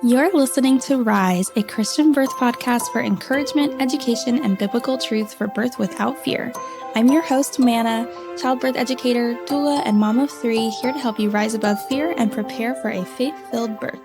You're listening to Rise, a Christian birth podcast for encouragement, education, and biblical truth for birth without fear. I'm your host, Manna, childbirth educator, doula, and mom of three, here to help you rise above fear and prepare for a faith-filled birth.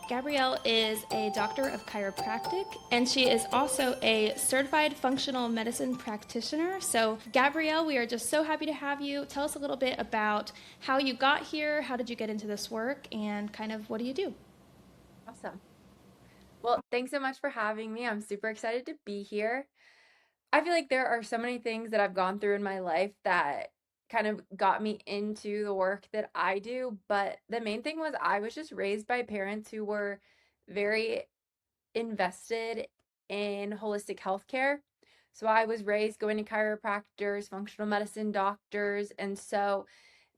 Gabrielle is a doctor of chiropractic, and she is also a certified functional medicine practitioner. So, Gabrielle, we are just so happy to have you. Tell us a little bit about how you got here, how did you get into this work, and kind of what do you do? Awesome. Well, thanks so much for having me. I'm super excited to be here. I feel like there are so many things that I've gone through in my life that kind of got me into the work that I do, but the main thing was I was just raised by parents who were very invested in holistic healthcare. So I was raised going to chiropractors, functional medicine doctors, and so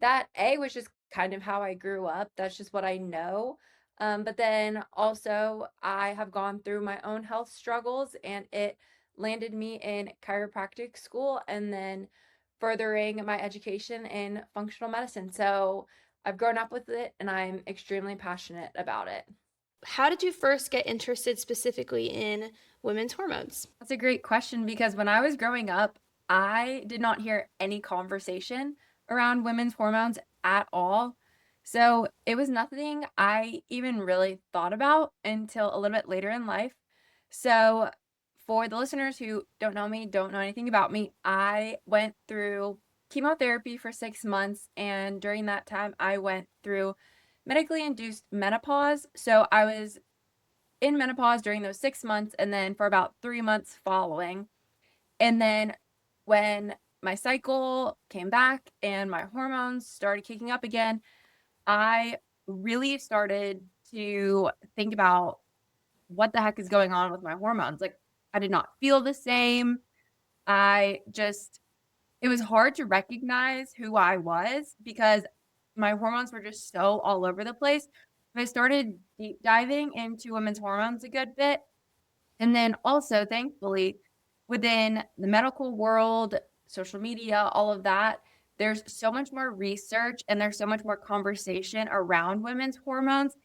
that was just kind of how I grew up. That's just what I know. But then also I have gone through my own health struggles, and it landed me in chiropractic school and then furthering my education in functional medicine. So I've grown up with it and I'm extremely passionate about it. How did you first get interested specifically in women's hormones? That's a great question because when I was growing up, I did not hear any conversation around women's hormones at all. So it was nothing I even really thought about until a little bit later in life. So for the listeners who don't know me, don't know anything about me, I went through chemotherapy for 6 months. And during that time, I went through medically induced menopause. So I was in menopause during those 6 months and then for about 3 months following. And then when my cycle came back and my hormones started kicking up again, I really started to think about what the heck is going on with my hormones. Like, I did not feel the same. It was hard to recognize who I was because my hormones were just so all over the place. I started deep diving into women's hormones a good bit. And then also, thankfully, within the medical world, social media, all of that, there's so much more research and there's so much more conversation around women's hormones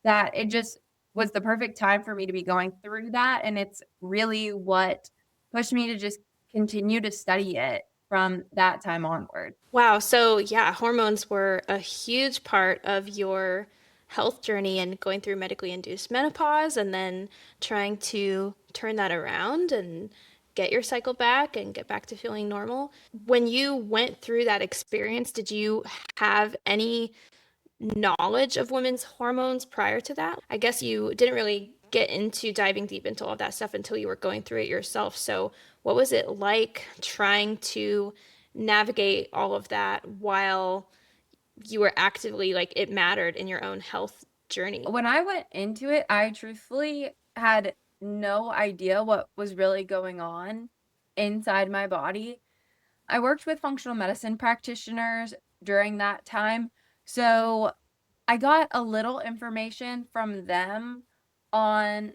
that it just was the perfect time for me to be going through that. And it's really what pushed me to just continue to study it from that time onward. Wow. So, yeah, hormones were a huge part of your health journey and going through medically induced menopause and then trying to turn that around and get your cycle back and get back to feeling normal. When you went through that experience, did you have any knowledge of women's hormones prior to that? I guess you didn't really get into diving deep into all of that stuff until you were going through it yourself. So, what was it like trying to navigate all of that while you were actively like it mattered in your own health journey? When I went into it, I truthfully had no idea what was really going on inside my body. I worked with functional medicine practitioners during that time. So I got a little information from them on,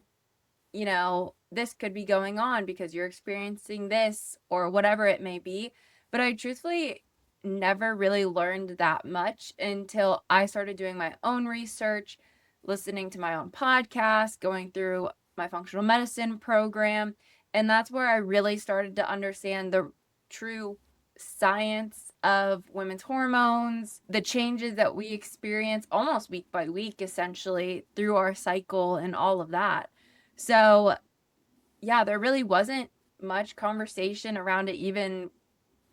this could be going on because you're experiencing this or whatever it may be. But I truthfully never really learned that much until I started doing my own research, listening to my own podcast, going through my functional medicine program. And that's where I really started to understand the true science of women's hormones, the changes that we experience almost week by week, essentially, through our cycle and all of that. So, yeah, there really wasn't much conversation around it, even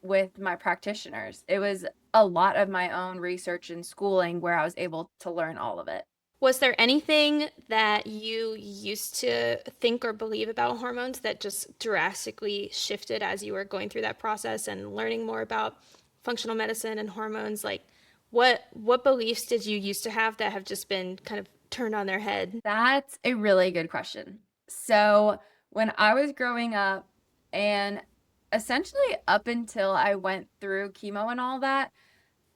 with my practitioners. It was a lot of my own research and schooling where I was able to learn all of it. Was there anything that you used to think or believe about hormones that just drastically shifted as you were going through that process and learning more about functional medicine and hormones? Like what beliefs did you used to have that have just been kind of turned on their head? That's a really good question. So, when I was growing up, and essentially up until I went through chemo and all that,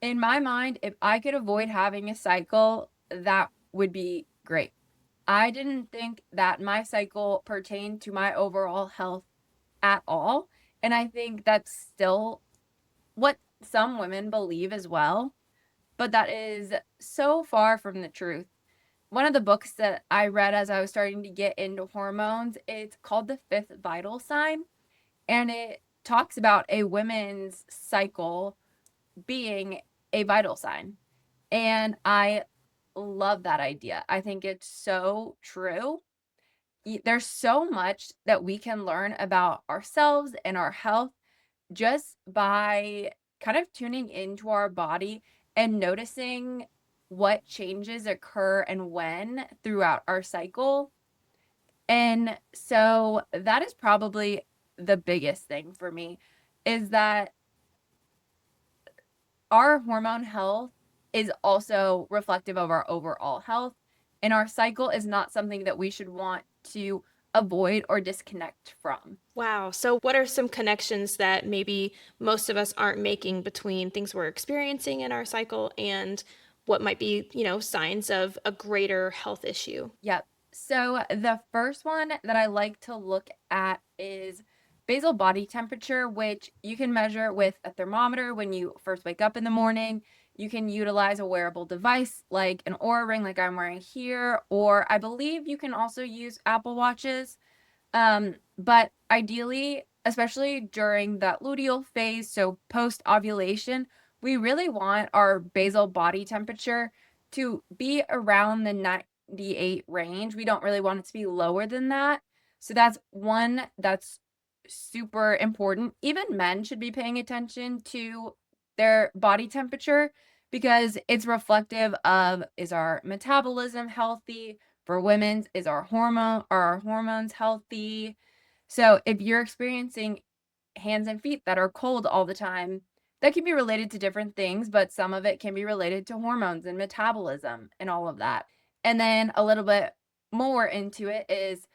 in my mind, if I could avoid having a cycle, that would be great. I didn't think that my cycle pertained to my overall health at all. And I think that's still what some women believe as well, but that is so far from the truth. One of the books that I read as I was starting to get into hormones, it's called The Fifth Vital Sign, and it talks about a woman's cycle being a vital sign. And I love that idea. I think it's so true. There's so much that we can learn about ourselves and our health just by kind of tuning into our body and noticing what changes occur and when throughout our cycle. And so that is probably the biggest thing for me is that our hormone health is also reflective of our overall health, and our cycle is not something that we should want to avoid or disconnect from. Wow. So, what are some connections that maybe most of us aren't making between things we're experiencing in our cycle and what might be, signs of a greater health issue? Yep. So the first one that I like to look at is basal body temperature, which you can measure with a thermometer when you first wake up in the morning. You can utilize a wearable device like an Oura ring, like I'm wearing here, or I believe you can also use Apple Watches. But ideally, especially during that luteal phase, so post ovulation, we really want our basal body temperature to be around the 98 range. We don't really want it to be lower than that. So that's one that's super important. Even men should be paying attention to their body temperature because it's reflective of, is our metabolism healthy? For women's, is our hormones healthy? So if you're experiencing hands and feet that are cold all the time, that can be related to different things, but some of it can be related to hormones and metabolism and all of that. And then a little bit more into it is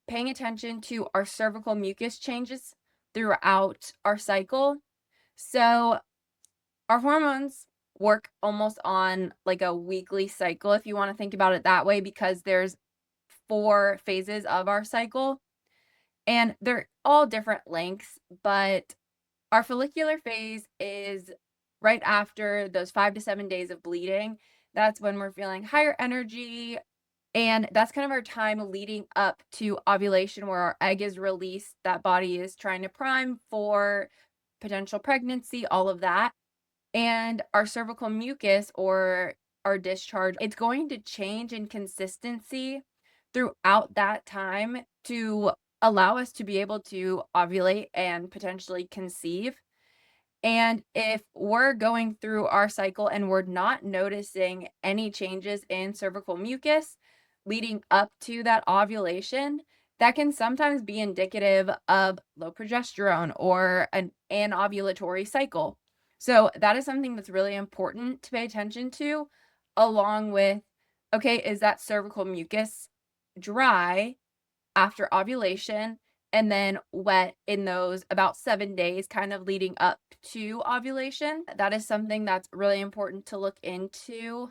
paying attention to our cervical mucus changes throughout our cycle. So our hormones work almost on like a weekly cycle, if you want to think about it that way, because there's 4 phases of our cycle, and they're all different lengths, but our follicular phase is right after those 5 to 7 days of bleeding. That's when we're feeling higher energy, and that's kind of our time leading up to ovulation where our egg is released, that body is trying to prime for potential pregnancy, all of that. And our cervical mucus or our discharge, it's going to change in consistency throughout that time to allow us to be able to ovulate and potentially conceive. And if we're going through our cycle and we're not noticing any changes in cervical mucus leading up to that ovulation, that can sometimes be indicative of low progesterone or an anovulatory cycle. So, that is something that's really important to pay attention to, along with, okay, is that cervical mucus dry after ovulation and then wet in those about 7 days kind of leading up to ovulation? That is something that's really important to look into.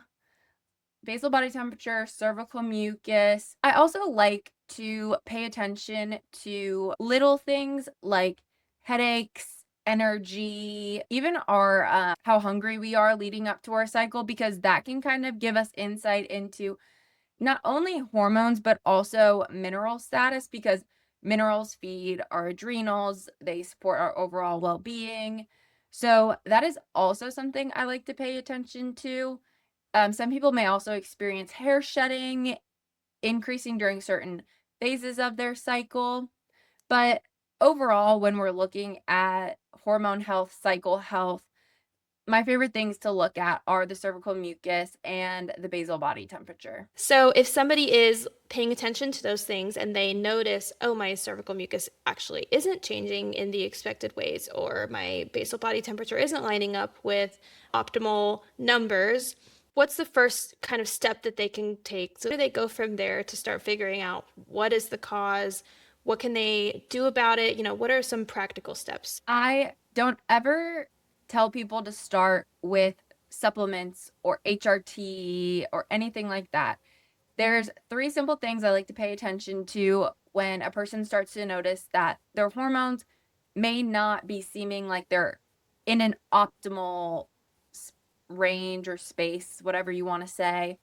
Basal body temperature, cervical mucus. I also like to pay attention to little things like headaches, energy, even our how hungry we are leading up to our cycle, because that can kind of give us insight into not only hormones, but also mineral status, because minerals feed our adrenals, they support our overall well being. So, that is also something I like to pay attention to. Some people may also experience hair shedding increasing during certain phases of their cycle. But overall, when we're looking at hormone health, cycle health, my favorite things to look at are the cervical mucus and the basal body temperature. So, if somebody is paying attention to those things and they notice, oh, my cervical mucus actually isn't changing in the expected ways, or my basal body temperature isn't lining up with optimal numbers, what's the first kind of step that they can take? So, where do they go from there to start figuring out what is the cause? What can they do about it? What are some practical steps? I don't ever tell people to start with supplements or HRT or anything like that. There's 3 simple things I like to pay attention to when a person starts to notice that their hormones may not be seeming like they're in an optimal range or space, whatever you want to say.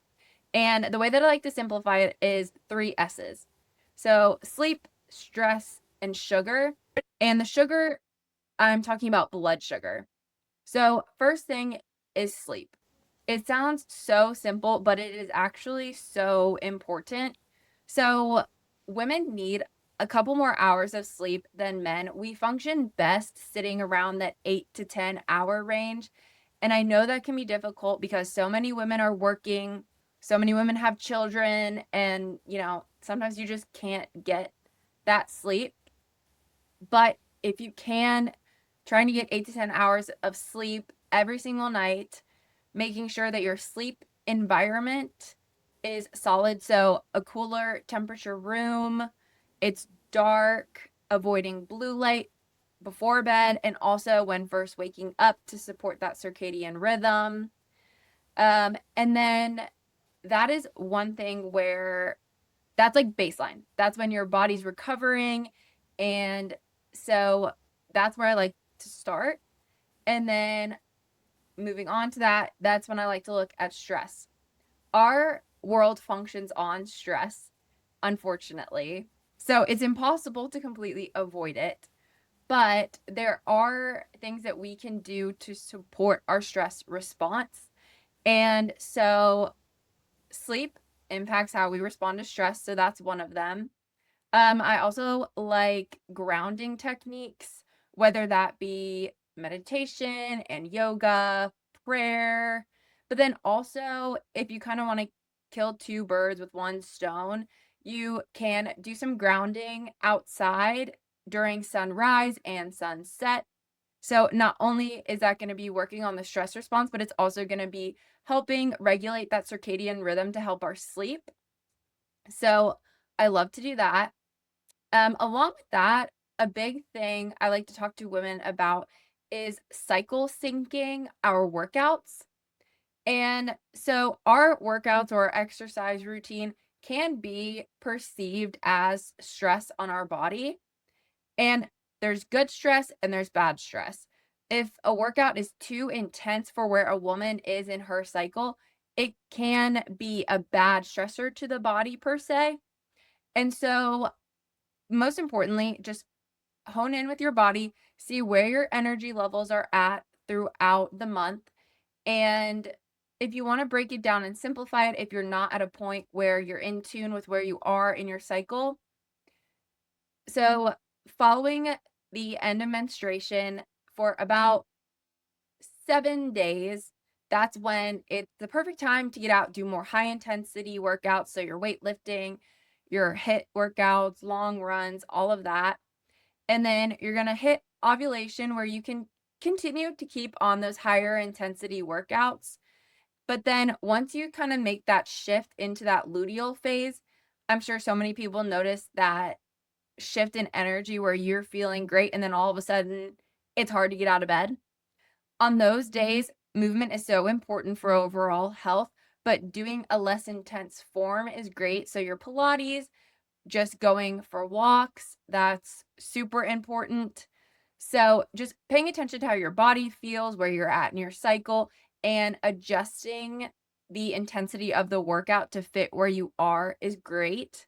And the way that I like to simplify it is three S's. So sleep, stress, and sugar. And the sugar, I'm talking about blood sugar. So, first thing is sleep. It sounds so simple, but it is actually so important. So, women need a couple more hours of sleep than men. We function best sitting around that 8 to 10 hour range. And I know that can be difficult because so many women are working, so many women have children, and sometimes you just can't get that sleep. But if you can, trying to get 8 to 10 hours of sleep every single night, making sure that your sleep environment is solid. So, a cooler temperature room, it's dark, avoiding blue light before bed, and also when first waking up to support that circadian rhythm. And then that is one thing where that's like baseline. That's when your body's recovering. And so that's where I like to start. And then moving on to that, that's when I like to look at stress. Our world functions on stress, unfortunately. So it's impossible to completely avoid it. But there are things that we can do to support our stress response. And so sleep impacts how we respond to stress. So that's one of them. I also like grounding techniques, whether that be meditation and yoga, prayer. But then also, if you kind of want to kill two birds with one stone, you can do some grounding outside during sunrise and sunset. So, not only is that going to be working on the stress response, but it's also going to be helping regulate that circadian rhythm to help our sleep. So, I love to do that. Along with that, a big thing I like to talk to women about is cycle syncing our workouts. And so our workouts or exercise routine can be perceived as stress on our body. And there's good stress and there's bad stress. If a workout is too intense for where a woman is in her cycle, it can be a bad stressor to the body per se. And so most importantly, just hone in with your body, see where your energy levels are at throughout the month. And if you want to break it down and simplify it, if you're not at a point where you're in tune with where you are in your cycle, so following the end of menstruation for about 7 days, that's when it's the perfect time to get out, do more high intensity workouts. So your weightlifting, your HIIT workouts, long runs, all of that. And then you're going to hit ovulation where you can continue to keep on those higher intensity workouts. But then once you kind of make that shift into that luteal phase, I'm sure so many people notice that shift in energy where you're feeling great and then all of a sudden it's hard to get out of bed. On those days, movement is so important for overall health, but doing a less intense form is great. So your Pilates, just going for walks, that's super important. So, just paying attention to how your body feels, where you're at in your cycle, and adjusting the intensity of the workout to fit where you are is great.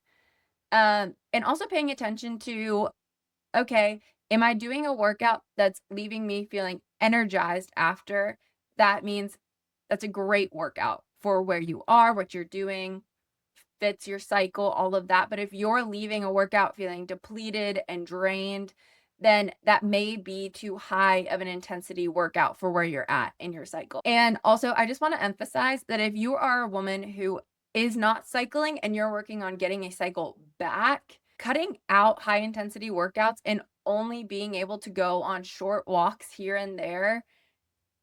And also paying attention to, okay, am I doing a workout that's leaving me feeling energized after? That means that's a great workout for where you are, what you're doing, fits your cycle, all of that. But if you're leaving a workout feeling depleted and drained, then that may be too high of an intensity workout for where you're at in your cycle. And also, I just want to emphasize that if you are a woman who is not cycling and you're working on getting a cycle back, cutting out high intensity workouts and only being able to go on short walks here and there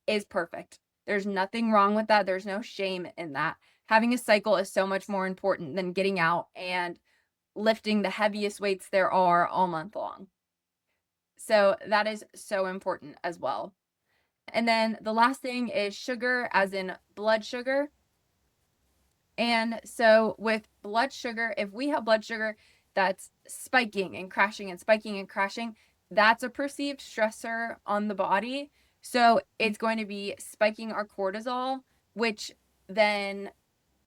is perfect. There's nothing wrong with that. There's no shame in that. Having a cycle is so much more important than getting out and lifting the heaviest weights there are all month long. So that is so important as well. And then the last thing is sugar, as in blood sugar. And so with blood sugar, if we have blood sugar that's spiking and crashing and spiking and crashing, that's a perceived stressor on the body. So it's going to be spiking our cortisol, which then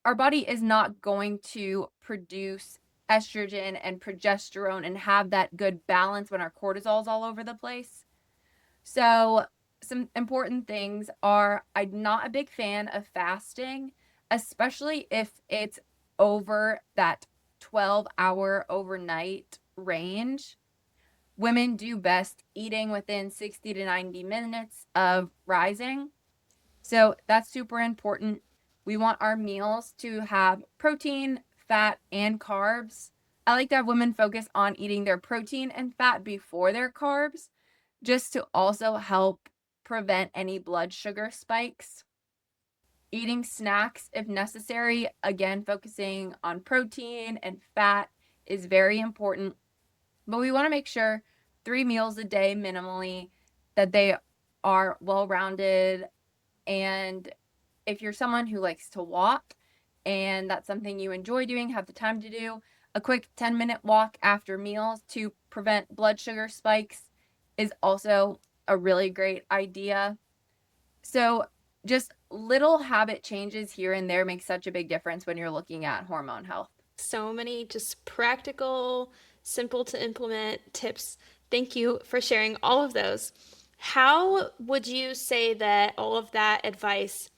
our body is not going to produce estrogen and progesterone and have that good balance when our cortisol is all over the place. So, some important things are I'm not a big fan of fasting, especially if it's over that 12-hour overnight range. Women do best eating within 60 to 90 minutes of rising. So that's super important. We want our meals to have protein, fat, and carbs. I like to have women focus on eating their protein and fat before their carbs, just to also help prevent any blood sugar spikes. Eating snacks if necessary, again, focusing on protein and fat is very important. But we want to make sure 3 meals a day minimally, that they are well rounded. And if you're someone who likes to walk and that's something you enjoy doing, have the time to do, a quick 10-minute walk after meals to prevent blood sugar spikes is also a really great idea. So, just little habit changes here and there make such a big difference when you're looking at hormone health. So many just practical, simple to implement tips. Thank you for sharing all of those. How would you say that all of that advice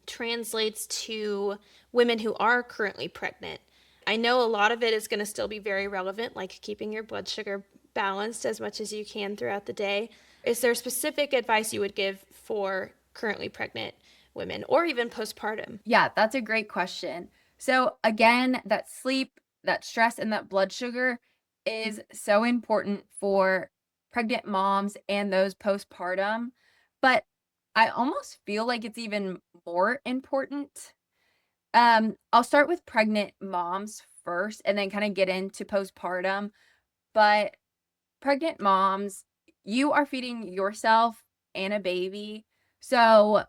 translates to women who are currently pregnant? I know a lot of it is going to still be very relevant, like keeping your blood sugar balanced as much as you can throughout the day. Is there specific advice you would give for currently pregnant women or even postpartum? Yeah, that's a great question. So, again, that sleep, that stress, and that blood sugar is so important for pregnant moms and those postpartum. But I almost feel like it's even more important. I'll start with pregnant moms first and then kind of get into postpartum. But pregnant moms, you are feeding yourself and a baby. So,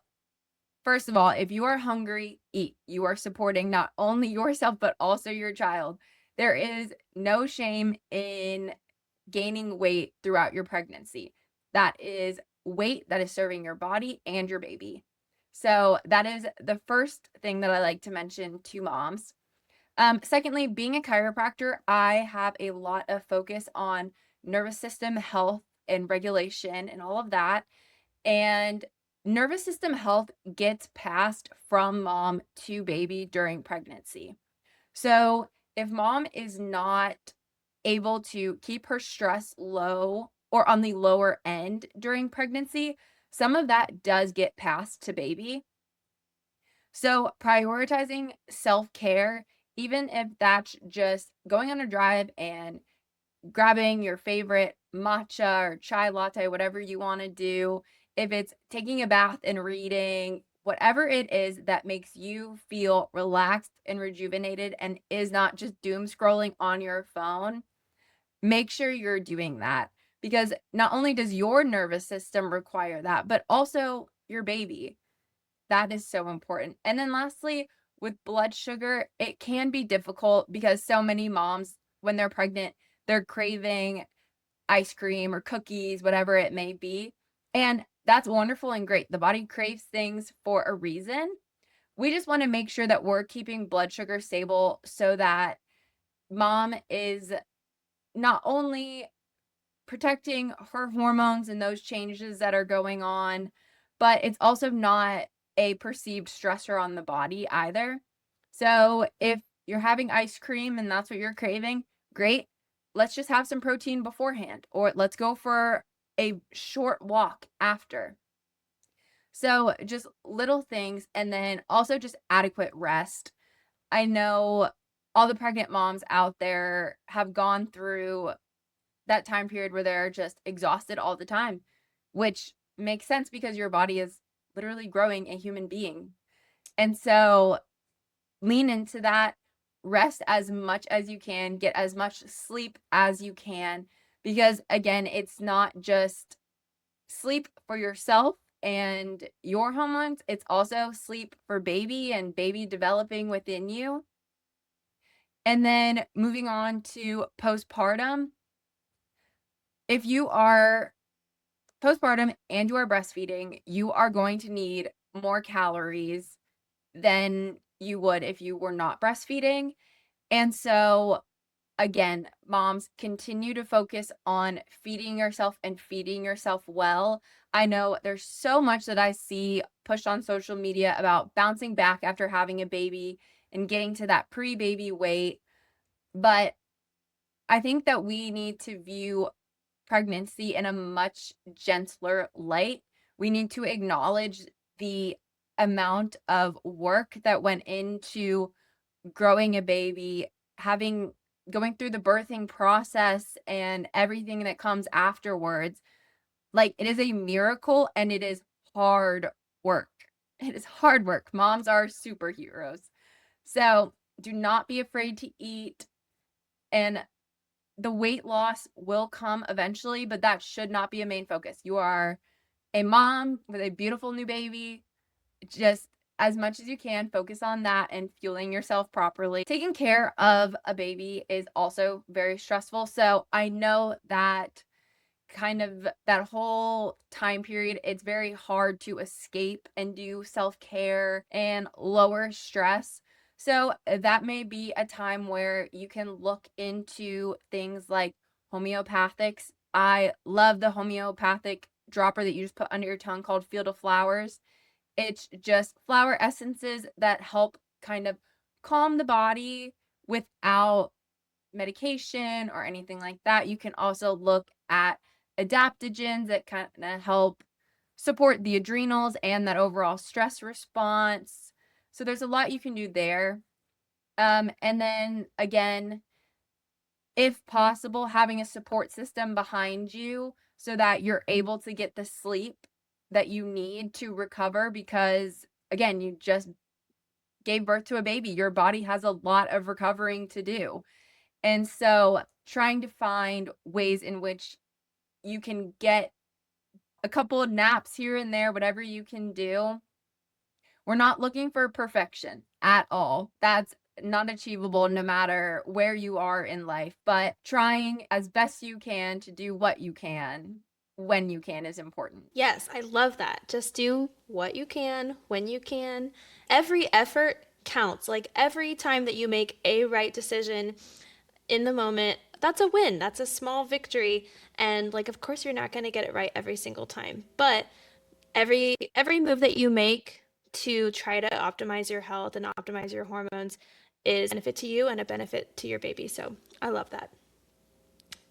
first of all, if you are hungry, eat. You are supporting not only yourself, but also your child. There is no shame in gaining weight throughout your pregnancy. That is weight that is serving your body and your baby. So, that is the first thing that I like to mention to moms. Secondly, being a chiropractor, I have a lot of focus on nervous system health and regulation and all of that. And nervous system health gets passed from mom to baby during pregnancy. So, if mom is not able to keep her stress low or on the lower end during pregnancy, some of that does get passed to baby. So, prioritizing self care, even if that's just going on a drive and grabbing your favorite matcha or chai latte, whatever you want to do, if it's taking a bath and reading, whatever it is that makes you feel relaxed and rejuvenated and is not just doom scrolling on your phone, make sure you're doing that because not only does your nervous system require that, but also your baby. That is so important. And then lastly, with blood sugar, it can be difficult because so many moms, when they're pregnant, they're craving ice cream or cookies, whatever it may be. And that's wonderful and great. The body craves things for a reason. We just want to make sure that we're keeping blood sugar stable so that mom is not only protecting her hormones and those changes that are going on, but it's also not a perceived stressor on the body either. So if you're having ice cream and that's what you're craving, great. Let's just have some protein beforehand, or let's go for a short walk after. So just little things, and then also just adequate rest. I know all the pregnant moms out there have gone through that time period where they're just exhausted all the time, which makes sense because your body is literally growing a human being. And so lean into that, rest as much as you can, get as much sleep as you can, because again, it's not just sleep for yourself and your hormones, it's also sleep for baby and baby developing within you. And then moving on to postpartum, if you are postpartum and you are breastfeeding, you are going to need more calories than you would if you were not breastfeeding. And so, again, moms, continue to focus on feeding yourself and feeding yourself well. I know there's so much that I see pushed on social media about bouncing back after having a baby and getting to that pre-baby weight, but I think that we need to view pregnancy in a much gentler light. We need to acknowledge the amount of work that went into growing a baby, having going through the birthing process and everything that comes afterwards. Like, it is a miracle and it is hard work. It is hard work. Moms are superheroes. So, do not be afraid to eat, and the weight loss will come eventually, but that should not be a main focus. You are a mom with a beautiful new baby. Just as much as you can, focus on that and fueling yourself properly. Taking care of a baby is also very stressful. So I know that kind of that whole time period, it's very hard to escape and do self-care and lower stress. So that may be a time where you can look into things like homeopathics. I love the homeopathic dropper that you just put under your tongue called Field of Flowers. It's just flower essences that help kind of calm the body without medication or anything like that. You can also look at adaptogens that kind of help support the adrenals and that overall stress response. So there's a lot you can do there. And then again, if possible, having a support system behind you so that you're able to get the sleep that you need to recover because again, you just gave birth to a baby. Your body has a lot of recovering to do. And so trying to find ways in which you can get a couple of naps here and there, whatever you can do. We're not looking for perfection at all. That's not achievable no matter where you are in life, but trying as best you can to do what you can when you can is important. Yes, I love that. Just do what you can when you can. Every effort counts. Like every time that you make a right decision in the moment, that's a win. That's a small victory. And like of course you're not going to get it right every single time. But every move that you make to try to optimize your health and optimize your hormones is a benefit to you and a benefit to your baby. So, I love that.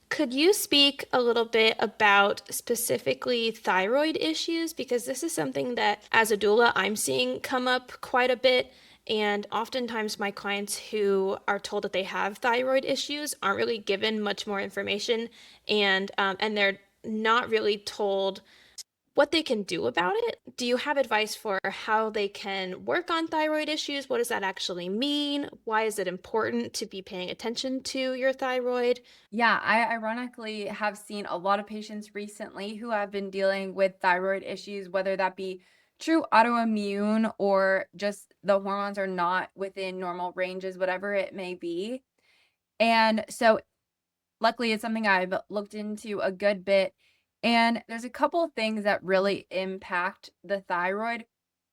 Could you speak a little bit about specifically thyroid issues? Because this is something that, as a doula, I'm seeing come up quite a bit. And oftentimes, my clients who are told that they have thyroid issues aren't really given much more information, and they're not really told what they can do about it. Do you have advice for how they can work on thyroid issues? What does that actually mean? Why is it important to be paying attention to your thyroid? Yeah, I ironically have seen a lot of patients recently who have been dealing with thyroid issues, whether that be true autoimmune or just the hormones are not within normal ranges, whatever it may be. And so luckily it's something I've looked into a good bit. And there's a couple of things that really impact the thyroid.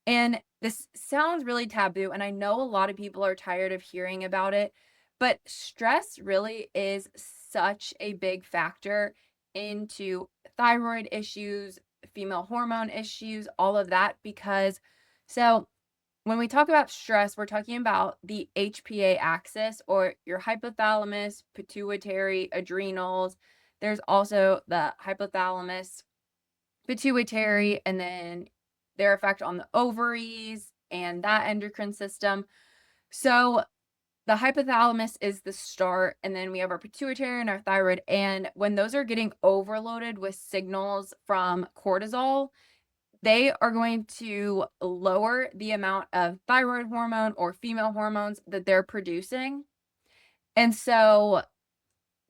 And this sounds really taboo, and I know a lot of people are tired of hearing about it, but stress really is such a big factor into thyroid issues, female hormone issues, all of that. Because so when we talk about stress, we're talking about the HPA axis or your hypothalamus, pituitary, adrenals. There's also the hypothalamus, pituitary, and then their effect on the ovaries and that endocrine system. So the hypothalamus is the start, and then we have our pituitary and our thyroid. And when those are getting overloaded with signals from cortisol, they are going to lower the amount of thyroid hormone or female hormones that they're producing. And so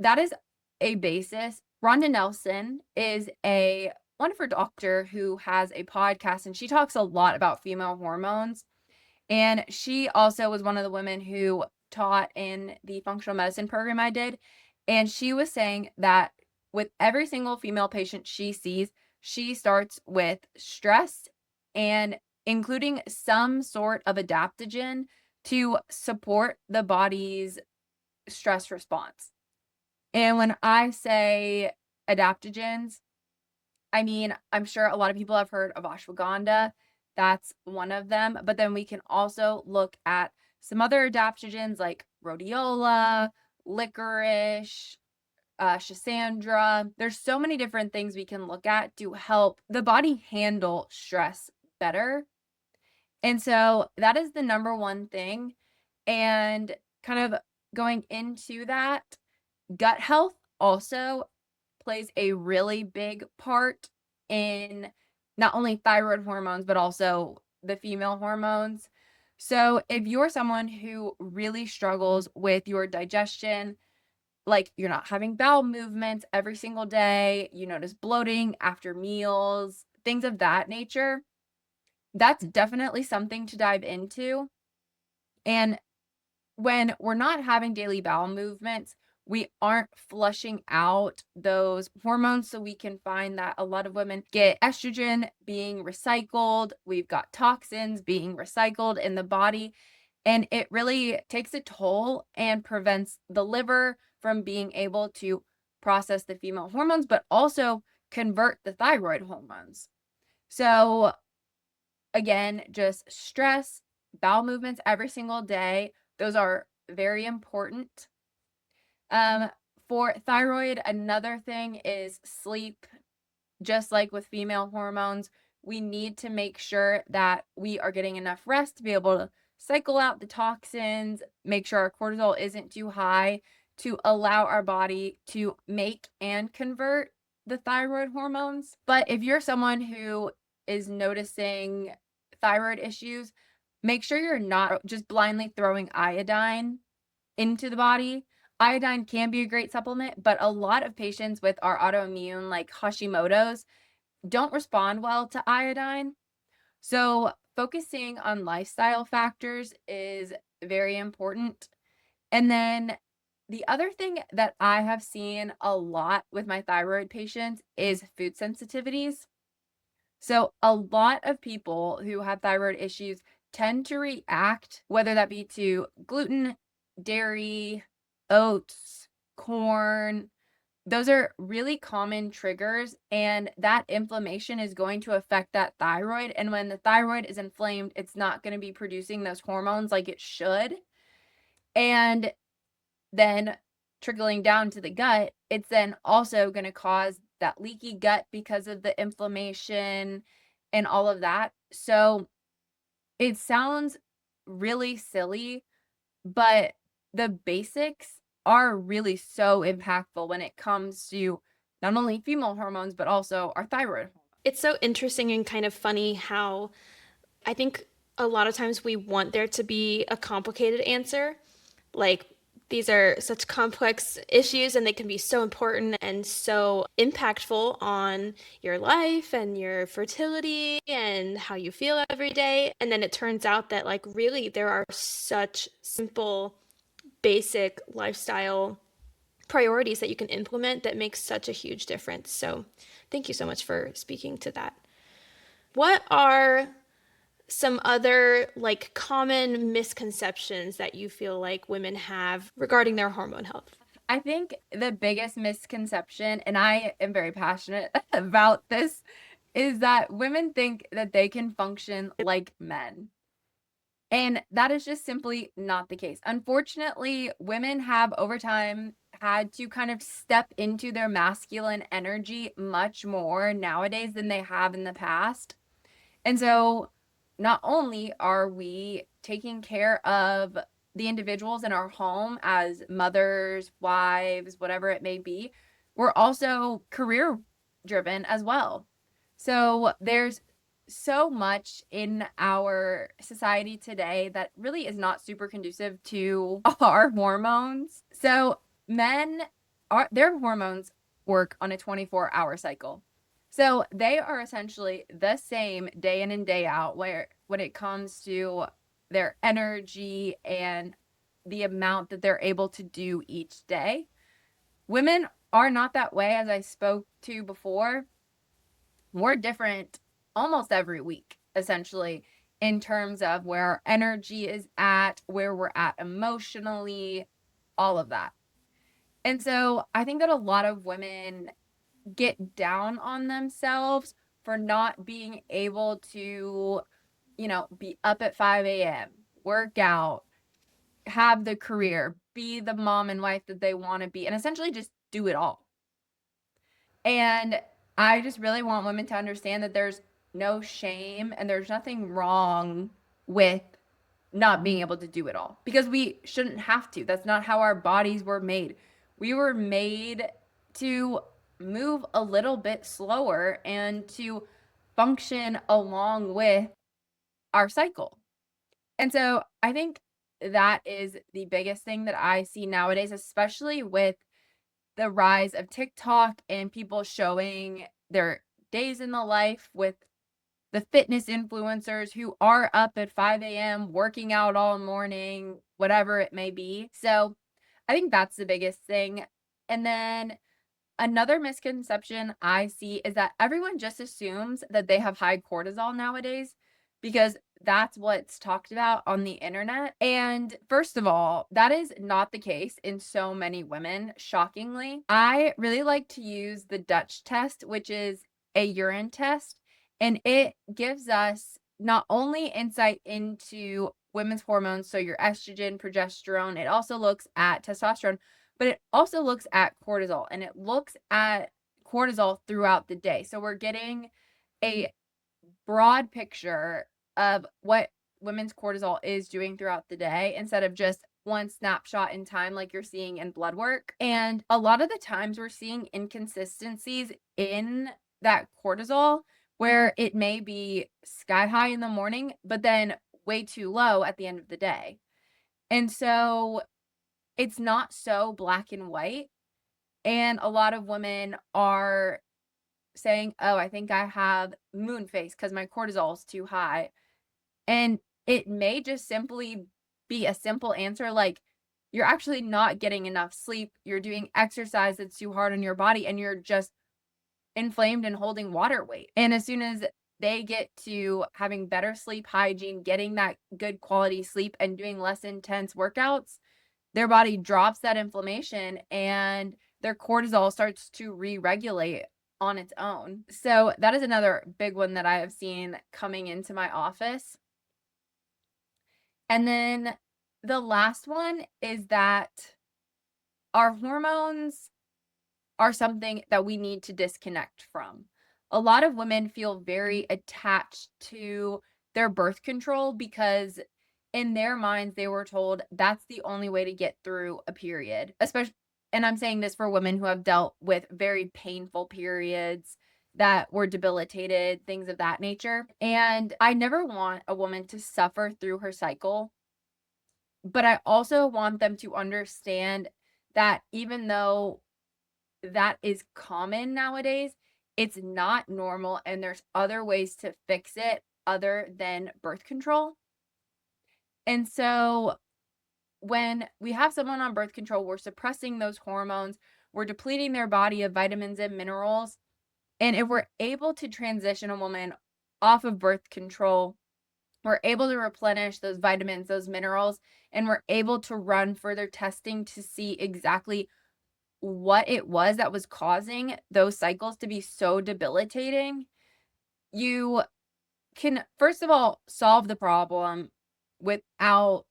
that is a basis. Rhonda Nelson is a wonderful doctor who has a podcast, and she talks a lot about female hormones. And she also was one of the women who taught in the functional medicine program I did, and she was saying that with every single female patient she sees, she starts with stress and including some sort of adaptogen to support the body's stress response. And when I say adaptogens, I mean, I'm sure a lot of people have heard of ashwagandha. That's one of them. But then we can also look at some other adaptogens like rhodiola, licorice, Schisandra. There's so many different things we can look at to help the body handle stress better. And so that is the number one thing. And kind of going into that, gut health also plays a really big part in not only thyroid hormones, but also the female hormones. So, if you're someone who really struggles with your digestion, like you're not having bowel movements every single day, you notice bloating after meals, things of that nature, that's definitely something to dive into. And when we're not having daily bowel movements, we aren't flushing out those hormones. So we can find that a lot of women get estrogen being recycled. We've got toxins being recycled in the body. And it really takes a toll and prevents the liver from being able to process the female hormones, but also convert the thyroid hormones. So again, just stress, bowel movements every single day. Those are very important. Um, for thyroid, another thing is sleep. Just like with female hormones, we need to make sure that we are getting enough rest to be able to cycle out the toxins, make sure our cortisol isn't too high to allow our body to make and convert the thyroid hormones. But if you're someone who is noticing thyroid issues, make sure you're not just blindly throwing iodine into the body. Iodine can be a great supplement, but a lot of patients with our autoimmune, like Hashimoto's, don't respond well to iodine. So, focusing on lifestyle factors is very important. And then the other thing that I have seen a lot with my thyroid patients is food sensitivities. So, a lot of people who have thyroid issues tend to react, whether that be to gluten, dairy, oats, corn. Those are really common triggers, and that inflammation is going to affect that thyroid. And when the thyroid is inflamed, it's not going to be producing those hormones like it should. And then trickling down to the gut, it's then also going to cause that leaky gut because of the inflammation and all of that. So it sounds really silly, but the basics are really so impactful when it comes to not only female hormones, but also our thyroid hormone. It's so interesting and kind of funny how I think a lot of times we want there to be a complicated answer. Like, these are such complex issues and they can be so important and so impactful on your life and your fertility and how you feel every day. And then it turns out that, like, really, there are such simple, basic lifestyle priorities that you can implement that make such a huge difference. So, thank you so much for speaking to that. What are some other like common misconceptions that you feel like women have regarding their hormone health? I think the biggest misconception, and I am very passionate about this, is that women think that they can function like men. And that is just simply not the case. Unfortunately, women have over time had to kind of step into their masculine energy much more nowadays than they have in the past. And so, not only are we taking care of the individuals in our home as mothers, wives, whatever it may be, we're also career driven as well. So, there's so much in our society today that really is not super conducive to our hormones. So, men are their hormones work on a 24-hour cycle. So they are essentially the same day in and day out where when it comes to their energy and the amount that they're able to do each day. Women are not that way, as I spoke to before. We're different almost every week, essentially, in terms of where our energy is at, where we're at emotionally, all of that. And so I think that a lot of women get down on themselves for not being able to, be up at 5 a.m., work out, have the career, be the mom and wife that they want to be, and essentially just do it all. And I just really want women to understand that there's no shame and there's nothing wrong with not being able to do it all, because we shouldn't have to. That's not how our bodies were made. We were made to move a little bit slower and to function along with our cycle. And so I think that is the biggest thing that I see nowadays, especially with the rise of TikTok and people showing their days in the life with the fitness influencers who are up at 5 a.m., working out all morning, whatever it may be. So I think that's the biggest thing. And then another misconception I see is that everyone just assumes that they have high cortisol nowadays because that's what's talked about on the internet. And first of all, that is not the case in so many women, shockingly. I really like to use the Dutch test, which is a urine test, and it gives us not only insight into women's hormones, so your estrogen, progesterone, it also looks at testosterone, but it also looks at cortisol, and it looks at cortisol throughout the day. So we're getting a broad picture of what women's cortisol is doing throughout the day instead of just one snapshot in time like you're seeing in blood work. And a lot of the times we're seeing inconsistencies in that cortisol where it may be sky high in the morning, but then way too low at the end of the day. And so it's not so black and white. And a lot of women are saying, "Oh, I think I have moon face because my cortisol is too high." And it may just simply be a simple answer like, you're actually not getting enough sleep. You're doing exercise that's too hard on your body, and you're just inflamed and holding water weight. And as soon as they get to having better sleep hygiene, getting that good quality sleep, and doing less intense workouts, their body drops that inflammation and their cortisol starts to re-regulate on its own. So that is another big one that I have seen coming into my office. And then the last one is that our hormones are something that we need to disconnect from. A lot of women feel very attached to their birth control because in their minds they were told that's the only way to get through a period. Especially, and I'm saying this for women who have dealt with very painful periods that were debilitated, things of that nature. And I never want a woman to suffer through her cycle, but I also want them to understand that even though that is common nowadays, it's not normal, and there's other ways to fix it other than birth control. And so when we have someone on birth control, we're suppressing those hormones, we're depleting their body of vitamins and minerals. And if we're able to transition a woman off of birth control, we're able to replenish those vitamins, those minerals, and we're able to run further testing to see exactly what it was that was causing those cycles to be so debilitating. You can, first of all, solve the problem without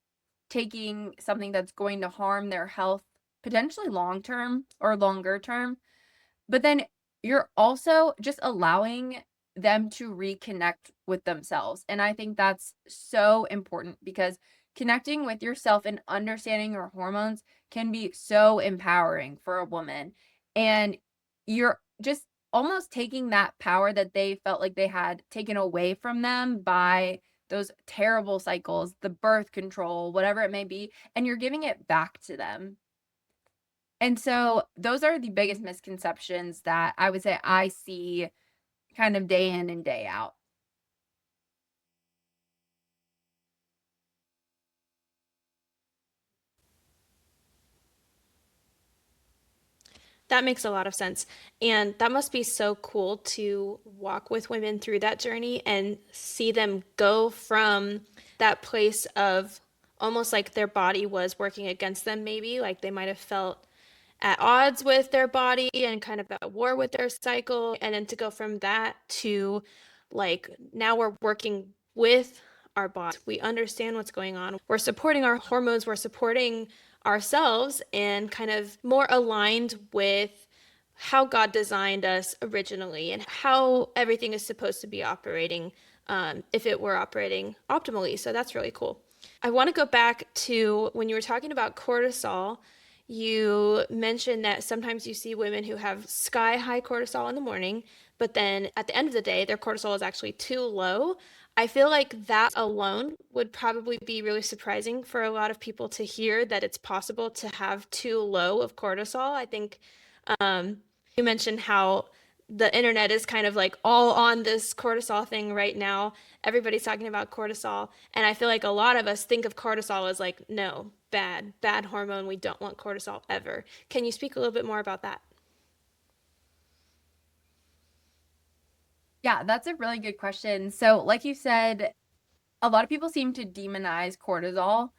taking something that's going to harm their health, potentially long term or longer term. But then you're also just allowing them to reconnect with themselves. And I think that's so important because connecting with yourself and understanding your hormones can be so empowering for a woman. And you're just almost taking that power that they felt like they had taken away from them by those terrible cycles, the birth control, whatever it may be, and you're giving it back to them. And so those are the biggest misconceptions that I would say I see kind of day in and day out. That makes a lot of sense. And that must be so cool to walk with women through that journey and see them go from that place of almost like their body was working against them, maybe like they might have felt at odds with their body and kind of at war with their cycle. And then to go from that to like now we're working with our body. We understand what's going on. We're supporting our hormones, we're supporting ourselves and kind of more aligned with how God designed us originally and how everything is supposed to be operating if it were operating optimally. So that's really cool. I want to go back to when you were talking about cortisol. You mentioned that sometimes you see women who have sky high cortisol in the morning, but then at the end of the day, their cortisol is actually too low. I feel like that alone would probably be really surprising for a lot of people to hear that it's possible to have too low of cortisol. I think um, you mentioned how the internet is kind of like all on this cortisol thing right now. Everybody's talking about cortisol. And I feel like a lot of us think of cortisol as like, no, bad, bad hormone. We don't want cortisol ever. Can you speak a little bit more about that? Yeah, that's a really good question. So, like you said, a lot of people seem to demonize cortisol,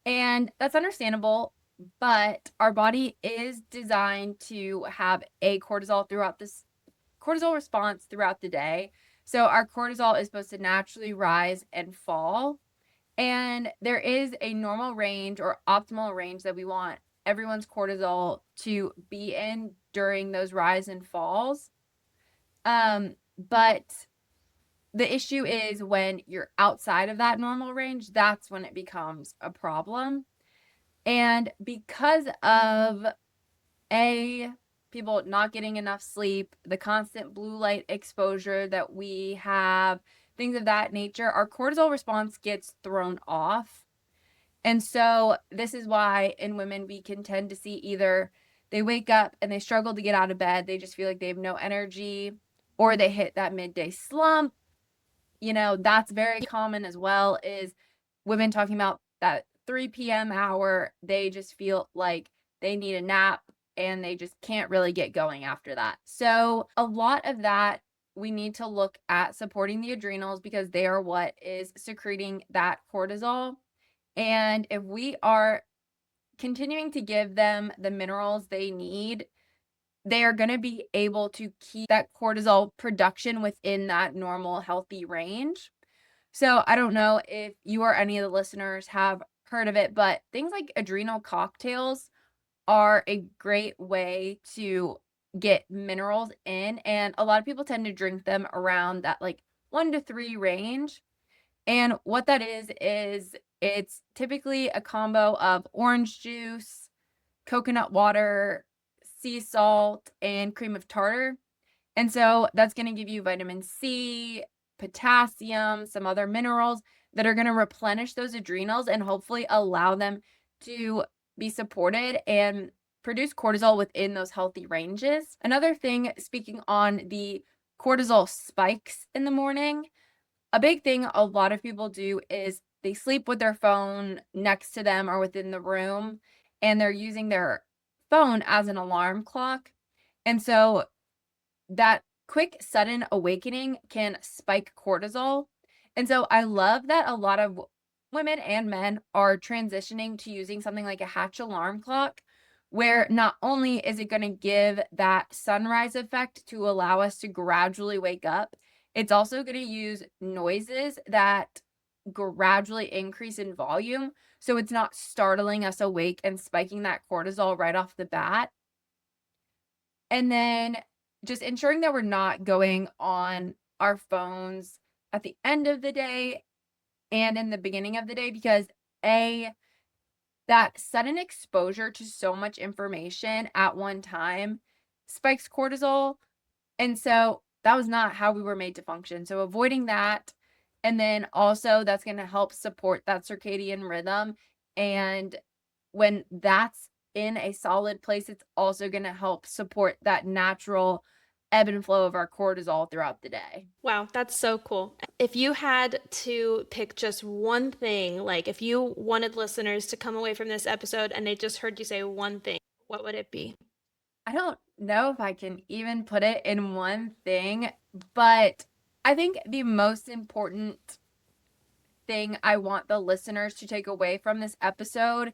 and that's understandable, but our body is designed to have a cortisol response throughout the day. So, our cortisol is supposed to naturally rise and fall, and there is a normal range or optimal range that we want everyone's cortisol to be in during those rise and falls. But the issue is when you're outside of that normal range, that's when it becomes a problem. And because of a people not getting enough sleep, the constant blue light exposure that we have, things of that nature, our cortisol response gets thrown off. And so this is why in women we can tend to see either they wake up and they struggle to get out of bed, they just feel like they have no energy, or they hit that midday slump. That's very common as well, is women talking about that 3 p.m. hour. They just feel like they need a nap and they just can't really get going after that. So, a lot of that we need to look at supporting the adrenals because they are what is secreting that cortisol. And if we are continuing to give them the minerals they need, they are going to be able to keep that cortisol production within that normal healthy range. So I don't know if you or any of the listeners have heard of it, but things like adrenal cocktails are a great way to get minerals in. And a lot of people tend to drink them around that like 1 to 3 range. And what that is it's typically a combo of orange juice, coconut water, sea salt, and cream of tartar. And so that's going to give you vitamin C, potassium, some other minerals that are going to replenish those adrenals and hopefully allow them to be supported and produce cortisol within those healthy ranges. Another thing, speaking on the cortisol spikes in the morning, a big thing a lot of people do is they sleep with their phone next to them or within the room, and they're using their phone as an alarm clock. And so that quick sudden awakening can spike cortisol. And so I love that a lot of women and men are transitioning to using something like a Hatch alarm clock, where not only is it going to give that sunrise effect to allow us to gradually wake up, it's also going to use noises that gradually increase in volume. So it's not startling us awake and spiking that cortisol right off the bat. And then just ensuring that we're not going on our phones at the end of the day and in the beginning of the day because A, that sudden exposure to so much information at one time spikes cortisol. And so that was not how we were made to function. So avoiding that. And then also that's going to help support that circadian rhythm. And when that's in a solid place, it's also going to help support that natural ebb and flow of our cortisol throughout the day. Wow, that's so cool. If you had to pick just one thing, like if you wanted listeners to come away from this episode and they just heard you say one thing, what would it be? I don't know if I can even put it in one thing, but I think the most important thing I want the listeners to take away from this episode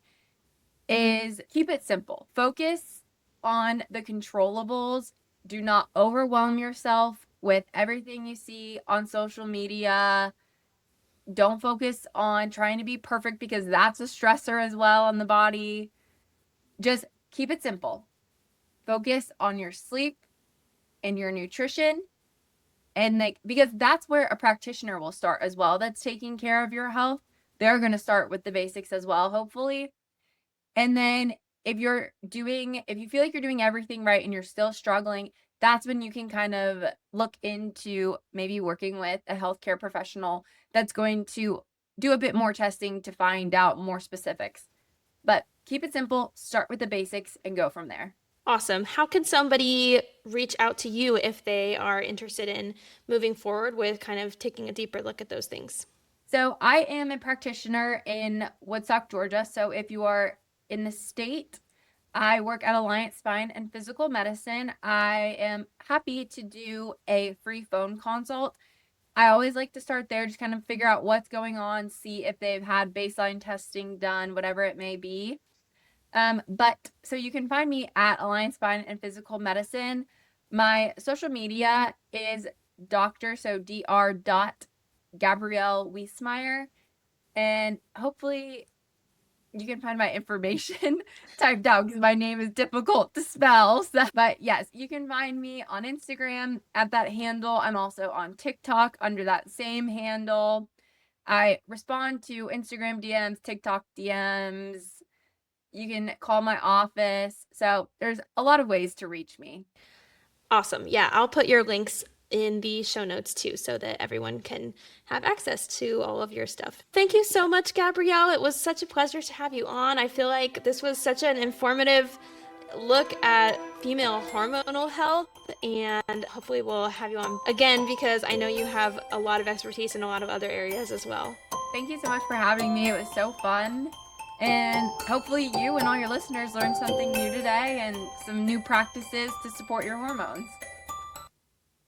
is keep it simple. Focus on the controllables. Do not overwhelm yourself with everything you see on social media. Don't focus on trying to be perfect because that's a stressor as well on the body. Just keep it simple. Focus on your sleep and your nutrition. And like, because that's where a practitioner will start as well, that's taking care of your health. They're going to start with the basics as well, hopefully. And then if you feel like you're doing everything right and you're still struggling, that's when you can kind of look into maybe working with a healthcare professional that's going to do a bit more testing to find out more specifics. But keep it simple, start with the basics, and go from there. Awesome. How can somebody reach out to you if they are interested in moving forward with kind of taking a deeper look at those things? So I am a practitioner in Woodstock, Georgia. So if you are in the state, I work at Alliance Spine and Physical Medicine. I am happy to do a free phone consult. I always like to start there, just kind of figure out what's going on, see if they've had baseline testing done, whatever it may be. But so you can find me at Alliance Spine and Physical Medicine. My social media is Dr. dot Gabrielle Wesemeyer. And hopefully you can find my information typed out because my name is difficult to spell. So, but yes, you can find me on Instagram at that handle. I'm also on TikTok under that same handle. I respond to Instagram DMs, TikTok DMs. You can call my office. So there's a lot of ways to reach me. Awesome. Yeah, I'll put your links in the show notes too so that everyone can have access to all of your stuff. Thank you so much, Gabrielle. It was such a pleasure to have you on. I feel like this was such an informative look at female hormonal health, and hopefully we'll have you on again because I know you have a lot of expertise in a lot of other areas as well. Thank you so much for having me. It was so fun. And hopefully, you and all your listeners learned something new today and some new practices to support your hormones.